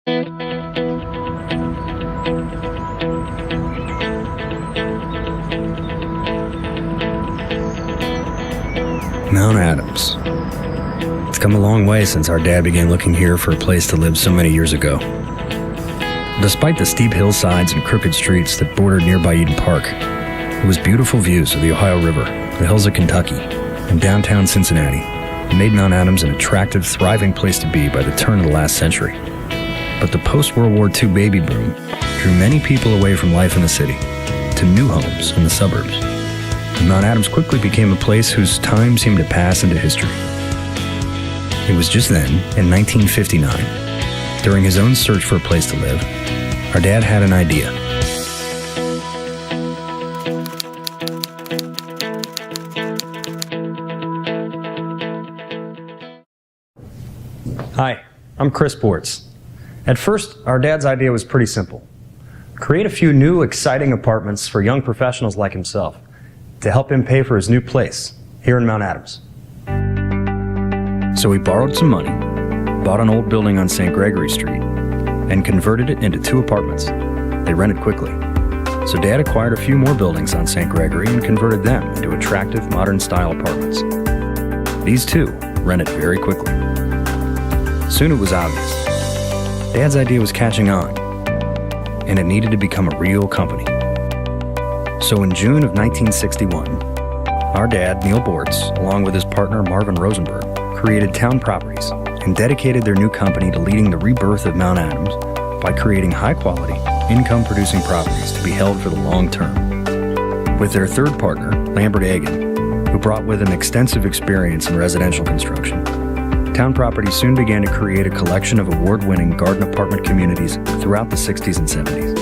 Mount Adams. It's come a long way since our dad began looking here for a place to live so many years ago. Despite the steep hillsides and crooked streets that bordered nearby Eden Park, it was beautiful views of the Ohio River, the hills of Kentucky, and downtown Cincinnati that made Mount Adams an attractive, thriving place to be by the turn of the last century. But the post-World War II baby boom drew many people away from life in the city to new homes in the suburbs. And Mount Adams quickly became a place whose time seemed to pass into history. It was just then, in 1959, during his own search for a place to live, our dad had an idea. Hi, I'm Chris Bortz. At first, our dad's idea was pretty simple. Create a few new, exciting apartments for young professionals like himself to help him pay for his new place here in Mount Adams. So he borrowed some money, bought an old building on St. Gregory Street, and converted it into 2 apartments. They rented quickly. So Dad acquired a few more buildings on St. Gregory and converted them into attractive, modern-style apartments. These too rented very quickly. Soon it was obvious. Dad's idea was catching on, and it needed to become a real company. So in June of 1961, our dad, Neil Bortz, along with his partner Marvin Rosenberg, created Towne Properties and dedicated their new company to leading the rebirth of Mount Adams by creating high-quality, income-producing properties to be held for the long term. With their third partner, Lambert Egan, who brought with him extensive experience in residential construction, Towne Properties soon began to create a collection of award-winning garden apartment communities throughout the 60s and 70s.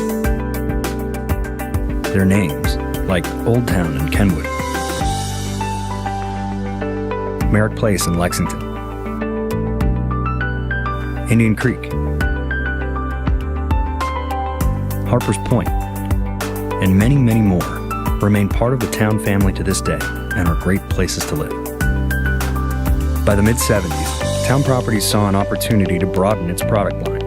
Their names, like Old Town in Kenwood, Merritt Place in Lexington, Indian Creek, Harper's Point, and many, many more remain part of the Towne family to this day and are great places to live. By the mid-70s, Towne Properties saw an opportunity to broaden its product line.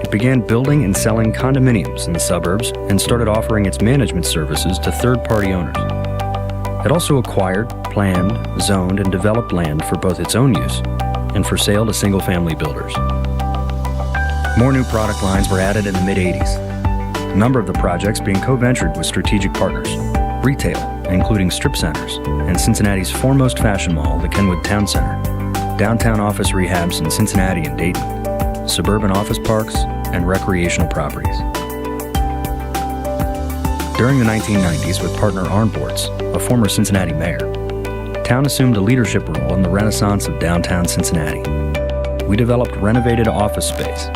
It began building and selling condominiums in the suburbs and started offering its management services to third-party owners. It also acquired, planned, zoned, and developed land for both its own use and for sale to single-family builders. More new product lines were added in the mid-80s, a number of the projects being co-ventured with strategic partners, retail, including strip centers, and Cincinnati's foremost fashion mall, the Kenwood Town Center, downtown office rehabs in Cincinnati and Dayton, suburban office parks, and recreational properties. During the 1990s, with partner Arn Bortz, a former Cincinnati mayor, Towne assumed a leadership role in the renaissance of downtown Cincinnati. We developed renovated office space,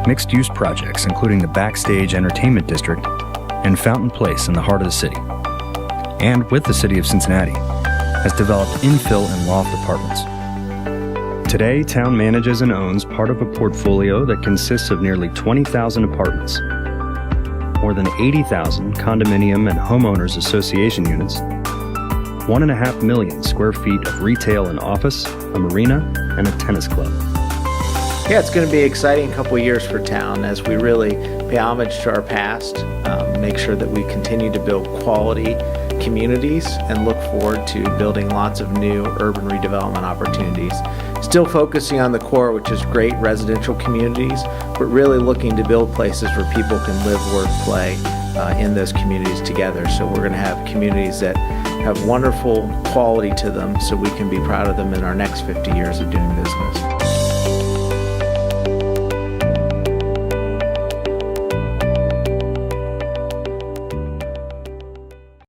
mixed-use projects including the Backstage Entertainment District and Fountain Place in the heart of the city, and with the city of Cincinnati, has developed infill and loft apartments. Today, Towne manages and owns part of a portfolio that consists of nearly 20,000 apartments, more than 80,000 condominium and homeowners association units, 1.5 million square feet of retail and office, a marina, and a tennis club. Yeah, it's going to be an exciting couple of years for Towne as we really pay homage to our past, make sure that we continue to build quality communities, and look forward to building lots of new urban redevelopment opportunities. Still focusing on the core, which is great residential communities, but really looking to build places where people can live, work, play in those communities together. So we're going to have communities that have wonderful quality to them so we can be proud of them in our next 50 years of doing business.